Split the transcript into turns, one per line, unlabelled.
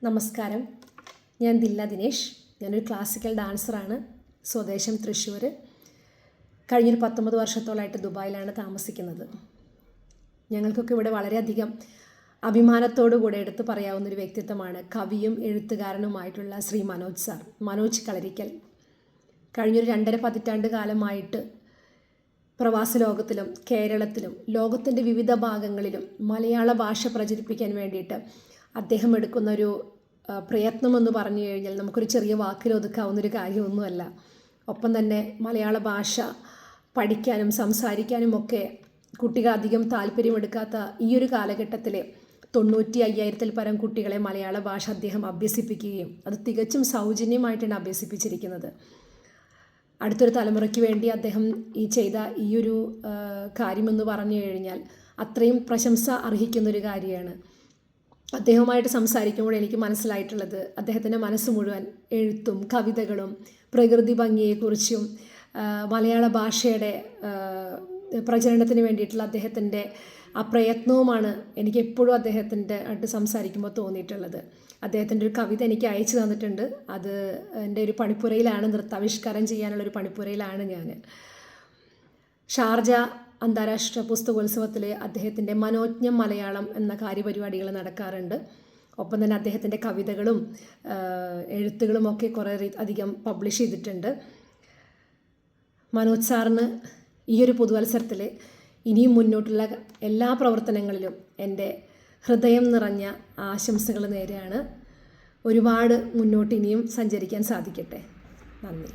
നമസ്കാരം. ഞാൻ ദില്ല ദിനേഷ്. ഞാനൊരു ക്ലാസിക്കൽ ഡാൻസറാണ്. സ്വദേശം തൃശ്ശൂർ. കഴിഞ്ഞൊരു 19 വർഷത്തോളമായിട്ട് ദുബായിലാണ് താമസിക്കുന്നത്. ഞങ്ങൾക്കൊക്കെ ഇവിടെ വളരെയധികം അഭിമാനത്തോടു കൂടെ എടുത്ത് പറയാവുന്നൊരു വ്യക്തിത്വമാണ് കവിയും എഴുത്തുകാരനുമായിട്ടുള്ള ശ്രീ മനോജ് സാർ, മനോജ് കളരിക്കൽ. കഴിഞ്ഞൊരു 2.5 പതിറ്റാണ്ട് കാലമായിട്ട് പ്രവാസ ലോകത്തിലും കേരളത്തിലും ലോകത്തിൻ്റെ വിവിധ ഭാഗങ്ങളിലും മലയാള ഭാഷ പ്രചരിപ്പിക്കാൻ വേണ്ടിയിട്ട് അദ്ദേഹം എടുക്കുന്നൊരു പ്രയത്നമെന്ന് പറഞ്ഞു കഴിഞ്ഞാൽ നമുക്കൊരു ചെറിയ വാക്കിൽ ഒതുക്കാവുന്നൊരു കാര്യമൊന്നുമല്ല. ഒപ്പം തന്നെ മലയാള ഭാഷ പഠിക്കാനും സംസാരിക്കാനും ഒക്കെ കുട്ടികൾ അധികം താല്പര്യമെടുക്കാത്ത ഈ ഒരു കാലഘട്ടത്തിൽ 95,000-ൽ പരം കുട്ടികളെ മലയാള ഭാഷ അദ്ദേഹം അഭ്യസിപ്പിക്കുകയും അത് തികച്ചും സൗജന്യമായിട്ടാണ് അഭ്യസിപ്പിച്ചിരിക്കുന്നത്. അടുത്തൊരു തലമുറയ്ക്ക് വേണ്ടി അദ്ദേഹം ചെയ്ത ഈയൊരു കാര്യമെന്ന് പറഞ്ഞു കഴിഞ്ഞാൽ അത്രയും പ്രശംസ അർഹിക്കുന്നൊരു കാര്യമാണ്. അദ്ദേഹവുമായിട്ട് സംസാരിക്കുമ്പോൾ എനിക്ക് മനസ്സിലായിട്ടുള്ളത് അദ്ദേഹത്തിൻ്റെ മനസ്സ് മുഴുവൻ എഴുത്തും കവിതകളും പ്രകൃതി ഭംഗിയെക്കുറിച്ചും മലയാള ഭാഷയുടെ പ്രചരണത്തിന് വേണ്ടിയിട്ടുള്ള അദ്ദേഹത്തിൻ്റെ ആ പ്രയത്നവുമാണ് എനിക്ക് എപ്പോഴും അദ്ദേഹത്തിൻ്റെ ആയിട്ട് സംസാരിക്കുമ്പോൾ തോന്നിയിട്ടുള്ളത്. അദ്ദേഹത്തിൻ്റെ ഒരു കവിത എനിക്ക് അയച്ചു തന്നിട്ടുണ്ട്. അത് എൻ്റെ ഒരു പണിപ്പുരയിലാണ്, നൃത്താവിഷ്കാരം ചെയ്യാനുള്ളൊരു പണിപ്പുരയിലാണ് ഞാൻ. ഷാർജ അന്താരാഷ്ട്ര പുസ്തകോത്സവത്തിൽ അദ്ദേഹത്തിൻ്റെ മനോജ്ഞം മലയാളം എന്ന കാര്യപരിപാടികൾ നടക്കാറുണ്ട്. ഒപ്പം തന്നെ അദ്ദേഹത്തിൻ്റെ കവിതകളും എഴുത്തുകളും ഒക്കെ കുറേ അധികം പബ്ലിഷ് ചെയ്തിട്ടുണ്ട്. മനോജ് സാറിന് ഈ ഒരു പുതുവത്സരത്തിൽ ഇനിയും മുന്നോട്ടുള്ള എല്ലാ പ്രവർത്തനങ്ങളിലും എൻ്റെ ഹൃദയം നിറഞ്ഞ ആശംസകൾ നേരെയാണ്. ഒരുപാട് മുന്നോട്ട് ഇനിയും സഞ്ചരിക്കാൻ സാധിക്കട്ടെ. നന്ദി.